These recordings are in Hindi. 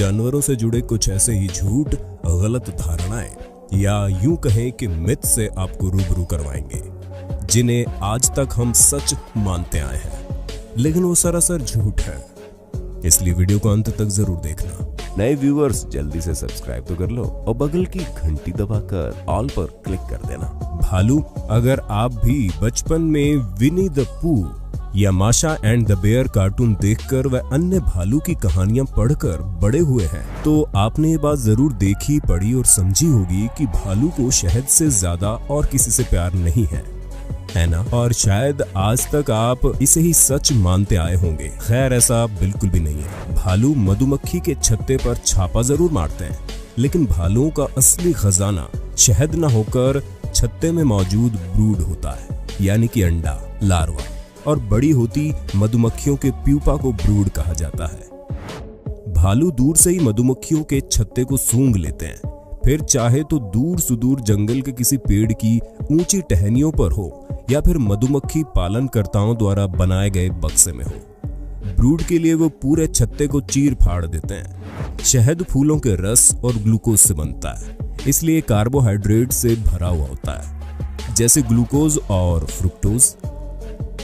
जानवरों से जुड़े कुछ ऐसे ही झूठ, गलत धारणाएं या यूं कहें कि मिथ से आपको रूबरू करवाएंगे, जिन्हें आज तक हम सच मानते आए हैं, लेकिन वो सरासर झूठ है। इसलिए वीडियो को अंत तक जरूर देखना। नए व्यूअर्स जल्दी से सब्सक्राइब तो कर लो और बगल की घंटी दबाकर ऑल पर क्लिक कर देना। भालू, अगर आप भी बचपन में विनी द पू या माशा एंड द बेयर कार्टून देखकर व अन्य भालू की कहानियां पढ़कर बड़े हुए हैं, तो आपने ये बात जरूर देखी, पढ़ी और समझी होगी कि भालू को शहद से ज्यादा और किसी से प्यार नहीं है ना? और शायद आज तक आप इसे ही सच मानते आए होंगे। खैर, ऐसा बिल्कुल भी नहीं है। भालू मधुमक्खी के छत्ते पर छापा जरूर मारते हैं, लेकिन भालुओं का असली खजाना शहद न होकर छत्ते में मौजूद ब्रूड होता है, यानी कि अंडा, लार्वा, और बड़ी होती मधुमक्खियों के प्यूपा को ब्रूड कहा जाता है। भालू दूर से ही मधुमक्खियों के छत्ते को सूंघ लेते हैं, फिर चाहे तो दूर सुदूर जंगल के किसी पेड़ की ऊंची टहनियों पर हो या फिर मधुमक्खी पालनकर्ताओं द्वारा बनाए गए बक्से में हो, ब्रूड के लिए वो पूरे छत्ते को चीर फाड़ देते हैं। शहद फूलों के रस और ग्लूकोज से बनता है, इसलिए कार्बोहाइड्रेट से भरा हुआ होता है, जैसे ग्लूकोज और फ्रुक्टोज।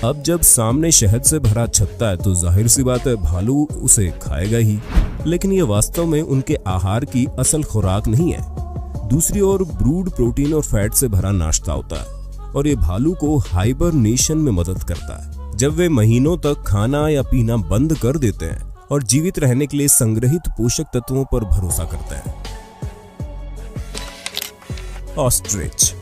अब जब सामने शहद से भरा छत्ता है तो जाहिर सी बात है भालू उसे खाएगा ही, लेकिन ये वास्तव में उनके आहार की असल खुराक नहीं है। दूसरी ओर ब्रूड प्रोटीन और फैट से भरा नाश्ता होता है और ये भालू को हाइबरनेशन में मदद करता है, जब वे महीनों तक खाना या पीना बंद कर देते हैं और जीवित रहने के लिए संग्रहित पोषक तत्वों पर भरोसा करते हैं। ऑस्ट्रिच,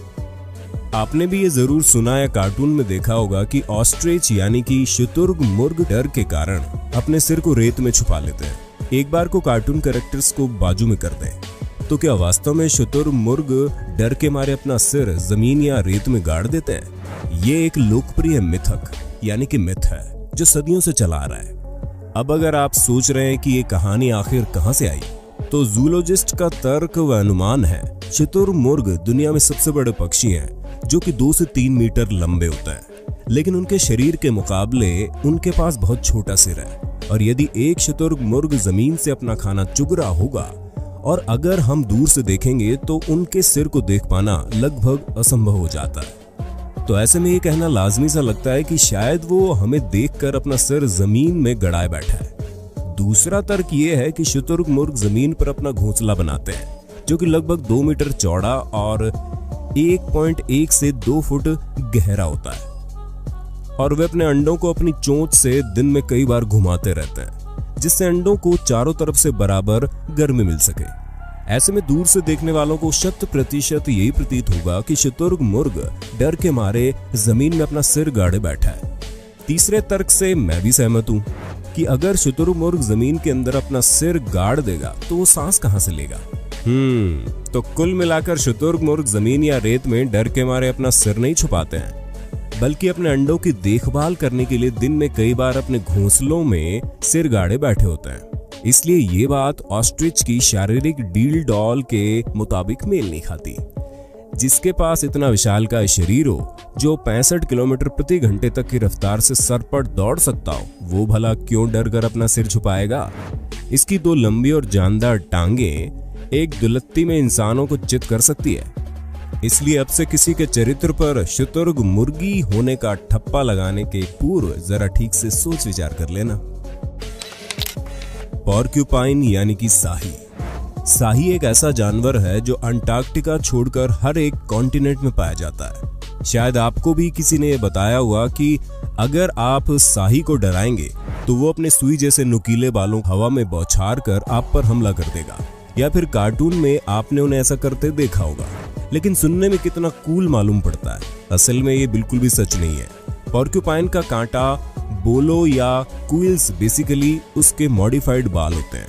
आपने भी ये जरूर सुना या कार्टून में देखा होगा कि ऑस्ट्रिच यानी कि शुतुरमुर्ग डर के कारण अपने सिर को रेत में छुपा लेते हैं। एक बार को कार्टून कैरेक्टर्स को बाजू में कर दें, तो क्या वास्तव में शुतुरमुर्ग डर के मारे अपना सिर जमीन या रेत में गाड़ देते हैं? ये एक लोकप्रिय मिथक यानी कि मिथ है जो सदियों से चला आ रहा है। अब अगर आप सोच रहे हैं कि ये कहानी आखिर कहां से आई, तो जूलॉजिस्ट का तर्क व अनुमान है शुतुरमुर्ग दुनिया में सबसे बड़े पक्षी हैं, जो कि 2 से 3 मीटर लंबे होते हैं, लेकिन उनके शरीर के मुकाबले उनके पास बहुत छोटा सिर है। और यदि एक शुतुरमुर्ग जमीन से अपना खाना चुग रहा होगा और अगर हम दूर से देखेंगे तो उनके सिर को देख पाना लगभग असंभव हो जाता है। तो ऐसे में ये कहना लाजमी सा लगता है कि शायद वो हमें देखकर अपना सिर जमीन में गड़ाए बैठा है। दूसरा तर्क ये है कि शुतुरमुर्ग जमीन पर अपना घोंसला बनाते हैं, जो कि लगभग 2 मीटर चौड़ा और 1.1 से 2 फुट गहरा होता है, और वे अपने अंडों को अपनी चोंच से दिन में कई बार घुमाते रहते हैं, जिससे अंडों को चारों तरफ से बराबर गर्मी मिल सके। ऐसे में दूर से देखने वालों को 100% यही प्रतीत होगा कि शुतुरमुर्ग डर के मारे जमीन में अपना सिर गाड़े बैठा है। तीसरे तर्क से मैं भी सहमत हूं कि अगर शुतुरमुर्ग जमीन के अंदर अपना सिर गाड़ देगा तो वो सांस कहां से लेगा? तो कुल मिलाकर शुतुरमुर्ग जमीन या रेत में डर के मारे अपना सिर नहीं छुपाते हैं, बल्कि अपने अंडों की देखभाल करने के लिए दिन में कई बार अपने घोंसलों में सिर गाड़े बैठे होते हैं। इसलिए ये बात ऑस्ट्रिच की शारीरिक डील डॉल के मुताबिक मेल नहीं खाती। जिसके पास इतना विशालकाय शरीर हो, जो 65 किलोमीटर प्रति घंटे तक की रफ्तार से सरपट दौड़ सकता हो, वो भला क्यों डर कर अपना सिर छुपाएगा? इसकी 2 लंबी और जानदार टांगें एक दुलत्ती में इंसानों को चित कर सकती है। इसलिए अब से किसी के चरित्र पर शुतुरमुर्गी होने का ठप्पा लगाने के पूर्व जरा ठीक से सोच विचार कर लेना। पॉर्क्यूपाइन यानी कि साही। साही एक ऐसा जानवर है जो अंटार्कटिका छोड़कर हर एक कॉन्टिनेंट में पाया जाता है। शायद आपको भी किसी ने बताया हुआ कि अगर आप साही को डराएंगे तो वो अपने सुई जैसे नुकीले बालों हवा में बौछार कर आप पर हमला कर देगा, या फिर कार्टून में आपने उन्हें ऐसा करते देखा होगा। लेकिन सुनने में कितना कूल मालूम पड़ता है, असल में ये बिल्कुल भी सच नहीं है। पॉर्क्यूपाइन का कांटा बोलो या क्विल्स बेसिकली उसके मॉडिफाइड बाल होते हैं,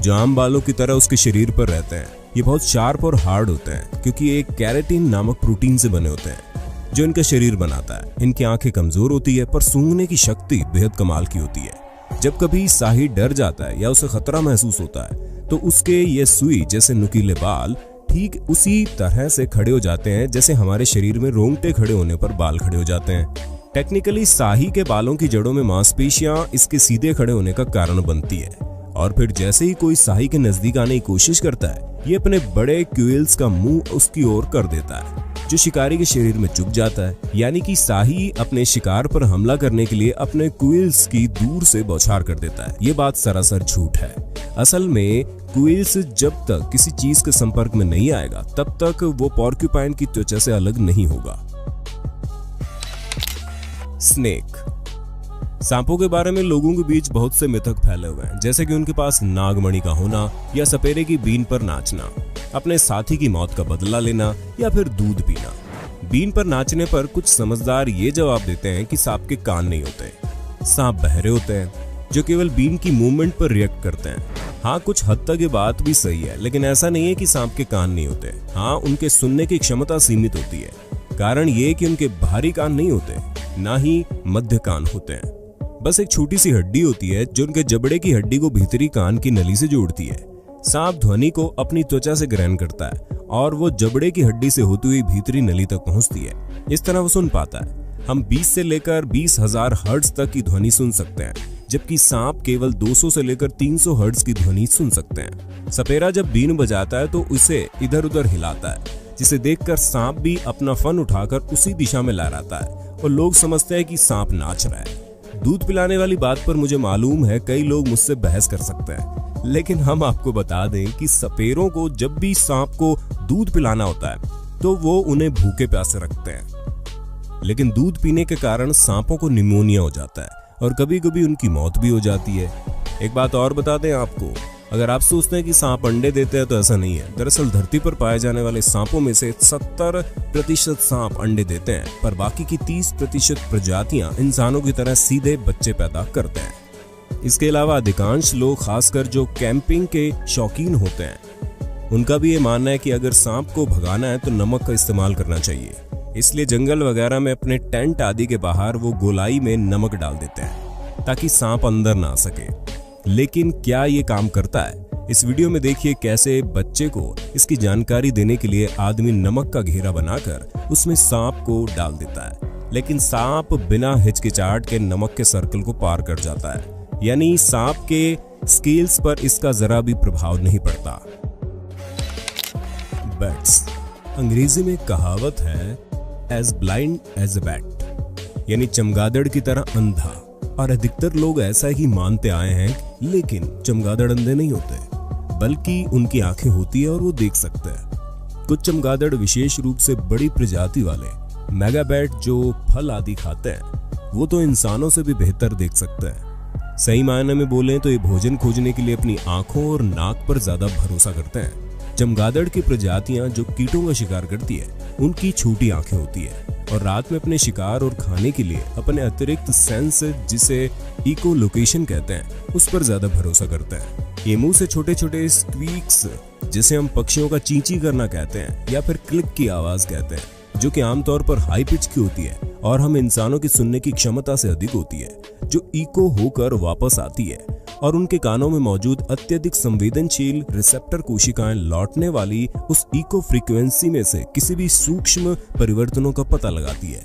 जो आम बालों की तरह उसके शरीर पर रहते हैं। ये बहुत शार्प और हार्ड होते हैं क्योंकि ये कैराटिन नामक प्रोटीन से बने होते हैं, जो इनका शरीर बनाता है। इनकी आंखें कमजोर होती है, पर सूंघने की शक्ति बेहद कमाल की होती है। जब कभी साही डर जाता है या उसे खतरा महसूस होता है, तो उसके ये सुई जैसे नुकीले बाल ठीक उसी तरह से खड़े हो जाते हैं जैसे हमारे शरीर में रोंगटे खड़े होने पर बाल खड़े हो जाते हैं। टेक्निकली साही के बालों की जड़ों में मांसपेशियां इसके सीधे खड़े होने का कारण बनती है और फिर जैसे ही कोई शाही के नजदीक आने की कोशिश करता है, ये अपने बड़े क्यूल्स का मुंह उसकी ओर कर देता है, जो शिकारी के शरीर में चुभ जाता है। यानी कि शाही अपने शिकार पर हमला करने के लिए अपने क्यूल्स की दूर से बौछार कर देता है। ये बात सरासर झूठ है। असल में क्यूल्स जब तक किसी चीज के संपर्क में नहीं आएगा, तब तक वो पोर्क्यूपाइन की त्वचा से अलग नहीं होगा। स्नेक। सांपों के बारे में लोगों के बीच बहुत से मिथक फैले हुए हैं, जैसे कि उनके पास नागमणि का होना या सपेरे की बीन पर नाचना, अपने साथी की मौत का बदला लेना या फिर दूध पीना। बीन पर नाचने पर कुछ समझदार ये जवाब देते हैं कि सांप के कान नहीं होते। सांप बहरे होते हैं जो केवल बीन की मूवमेंट पर रिएक्ट करते हैं। हाँ, कुछ हद तक ये बात भी सही है, लेकिन ऐसा नहीं है कि सांप के कान नहीं होते। हाँ, उनके सुनने की क्षमता सीमित होती है। कारण ये कि उनके बाहरी कान नहीं होते, ना ही मध्य कान होते हैं। बस एक छोटी सी हड्डी होती है जो उनके जबड़े की हड्डी को भीतरी कान की नली से जोड़ती है। सांप ध्वनि को अपनी त्वचा से ग्रहण करता है और वो जबड़े की हड्डी से होती हुई भीतरी नली तक पहुंचती है। इस तरह वो सुन पाता है। हम 20 से लेकर 20,000 हर्ट्ज तक की ध्वनि सुन सकते हैं, जबकि सांप केवल 200 से लेकर 300 हर्ट्ज की ध्वनि सुन सकते हैं। सपेरा जब बीन बजाता है तो उसे इधर उधर हिलाता है, जिसे देखकर सांप भी अपना फन उठाकर उसी दिशा में लहराता है और लोग समझते हैं कि सांप नाच रहा है। दूध पिलाने वाली बात पर मुझे मालूम है कई लोग मुझसे बहस कर सकते हैं, लेकिन हम आपको बता दें कि सपेरों को जब भी सांप को दूध पिलाना होता है तो वो उन्हें भूखे प्यासे रखते हैं। लेकिन दूध पीने के कारण सांपों को निमोनिया हो जाता है और कभी कभी उनकी मौत भी हो जाती है। एक बात और बता दें आपको, अगर आप सोचते हैं कि सांप अंडे देते हैं तो ऐसा नहीं है। दरअसल धरती पर पाए जाने वाले सांपों में से 70% सांप अंडे देते हैं, पर बाकी की 30% प्रजातियां इंसानों की तरह सीधे बच्चे पैदा करते हैं। इसके अलावा अधिकांश लोग, खासकर जो कैंपिंग के शौकीन होते हैं, उनका भी ये मानना है कि अगर सांप को भगाना है तो नमक का इस्तेमाल करना चाहिए। इसलिए जंगल वगैरह में अपने टेंट आदि के बाहर वो गोलाई में नमक डाल देते हैं ताकि सांप अंदर ना आ सके। लेकिन क्या ये काम करता है? इस वीडियो में देखिए कैसे बच्चे को इसकी जानकारी देने के लिए आदमी नमक का घेरा बनाकर उसमें सांप को डाल देता है, लेकिन सांप बिना हिचकिचाहट के नमक के सर्कल को पार कर जाता है। यानी सांप के स्केल्स पर इसका जरा भी प्रभाव नहीं पड़ता। बैट्स। अंग्रेजी में कहावत है as blind as a bat, यानी चमगादड़ की तरह अंधा, और अधिकतर लोग ऐसा ही मानते आए हैं। लेकिन चमगादड़ अंधे नहीं होते, बल्कि उनकी आंखें होती है और वो देख सकते हैं। कुछ चमगादड़ विशेष रूप से बड़ी प्रजाति वाले मेगाबैट जो फल आदि खाते हैं, वो तो इंसानों से भी बेहतर देख सकते हैं। सही मायने में बोलें तो ये भोजन खोजने के लिए अपनी आंखों और नाक पर ज्यादा भरोसा करते हैं। चमगादड़ की प्रजातियां जो कीटों का शिकार करती है, उनकी छोटी आंखें होती है और रात में अपने शिकार और खाने के लिए अपने अतिरिक्त सेंस, जिसे इको लोकेशन कहते हैं, उस पर ज्यादा भरोसा करते हैं। ये मुंह से छोटे छोटे स्क्वीक्स, जिसे हम पक्षियों का चींची करना कहते हैं या फिर क्लिक की आवाज कहते हैं, जो कि आमतौर पर हाई पिच की होती है और हम इंसानों की सुनने की क्षमता से अधिक होती है, जो इको होकर वापस आती है और उनके कानों में मौजूद अत्यधिक संवेदनशील रिसेप्टर कोशिकाएं लौटने वाली उस इको फ्रीक्वेंसी में से किसी भी सूक्ष्म परिवर्तनों का पता लगाती है,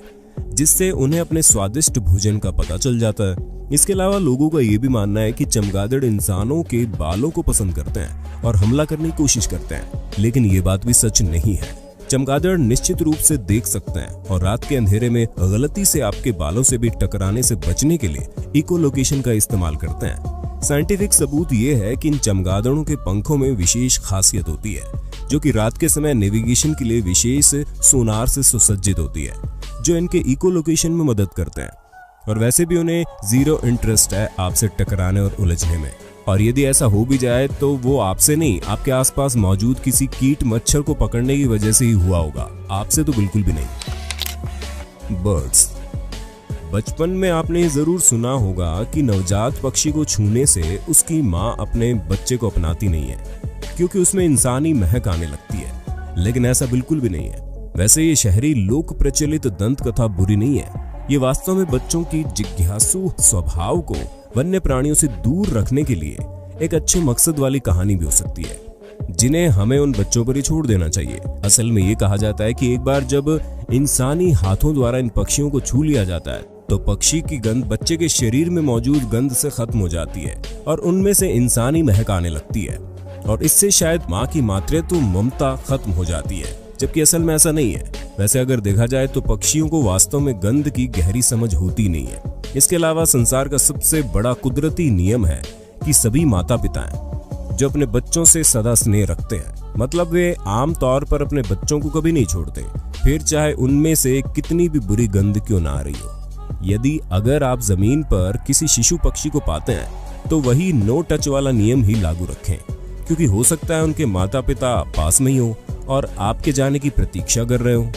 जिससे उन्हें अपने स्वादिष्ट भोजन का पता चल जाता है। इसके अलावा लोगों का ये भी मानना है कि चमगादड़ इंसानों के बालों को पसंद करते हैं और हमला करने की कोशिश करते हैं, लेकिन ये बात भी सच नहीं है। चमगादड़ निश्चित रूप से देख सकते हैं और रात के अंधेरे में गलती से आपके बालों से भी टकराने से बचने के लिए इको लोकेशन का इस्तेमाल करते हैं। साइंटिफिक सबूत ये है कि इन चमगादड़ों के पंखों में विशेष खासियत होती है, जो कि रात के समय नेविगेशन के लिए विशेष सोनार से सुसज्जित होती है, जो इनके इको लोकेशन में मदद करते हैं। और वैसे भी उन्हें जीरो इंटरेस्ट है आपसे टकराने और उलझने में, और यदि ऐसा हो भी जाए तो वो आपसे नहीं, आपके आसपास मौजूद किसी कीट मच्छर को पकड़ने की वजह से ही हुआ होगा, आपसे तो बिल्कुल भी नहीं। बर्ड्स। बचपन में आपने जरूर सुना होगा कि नवजात पक्षी को छूने से उसकी माँ अपने बच्चे को अपनाती नहीं है, क्योंकि उसमें इंसानी महक आने लगती है, लेकिन ऐसा बिल्कुल भी नहीं है। वैसे ये शहरी लोक प्रचलित दंत कथा बुरी नहीं है, ये वास्तव में बच्चों की जिज्ञासु स्वभाव को वन्य प्राणियों से दूर रखने के लिए एक अच्छे मकसद वाली कहानी भी हो सकती है, जिन्हें हमें उन बच्चों पर ही छोड़ देना चाहिए। असल में ये कहा जाता है कि एक बार जब इंसानी हाथों द्वारा इन पक्षियों को छू लिया जाता है तो पक्षी की गंध बच्चे के शरीर में मौजूद गंध से खत्म हो जाती है और उनमें से इंसानी महक आने लगती है, और इससे शायद माँ की मातृत्व ममता खत्म हो जाती है, जबकि असल में ऐसा नहीं है। वैसे अगर देखा जाए तो पक्षियों को वास्तव में गंध की गहरी समझ होती नहीं है। इसके अलावा संसार का सबसे बड़ा कुदरती नियम है कि सभी माता पिता हैं जो अपने बच्चों से सदा स्नेह रखते हैं, मतलब वे आम तौर पर अपने बच्चों को कभी नहीं छोड़ते, फिर चाहे उनमें से कितनी भी बुरी गंध क्यों ना आ रही हो। यदि अगर आप जमीन पर किसी शिशु पक्षी को पाते हैं तो वही नो टच वाला नियम ही लागू रखें, क्योंकि हो सकता है उनके माता पिता पास में ही हो और आपके जाने की प्रतीक्षा कर रहे हो।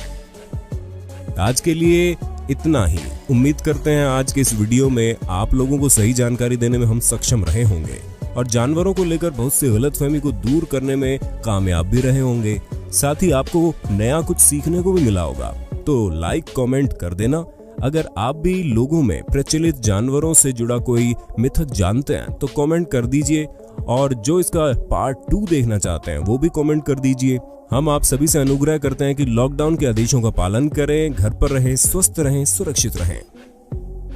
आज के लिए इतना ही। उम्मीद करते हैं आज के इस वीडियो में आप लोगों को सही जानकारी देने में हम सक्षम रहे होंगे और जानवरों को लेकर बहुत सी गलतफहमी को दूर करने में कामयाब भी रहे होंगे। साथ ही आपको नया कुछ सीखने को भी मिला होगा। तो लाइक कमेंट कर देना। अगर आप भी लोगों में प्रचलित जानवरों से जुड़ा कोई मिथक जानते हैं तो कमेंट कर दीजिए, और जो इसका पार्ट 2 देखना चाहते हैं वो भी कमेंट कर दीजिए। हम आप सभी से अनुग्रह करते हैं कि लॉकडाउन के आदेशों का पालन करें, घर पर रहें, स्वस्थ रहें, सुरक्षित रहें।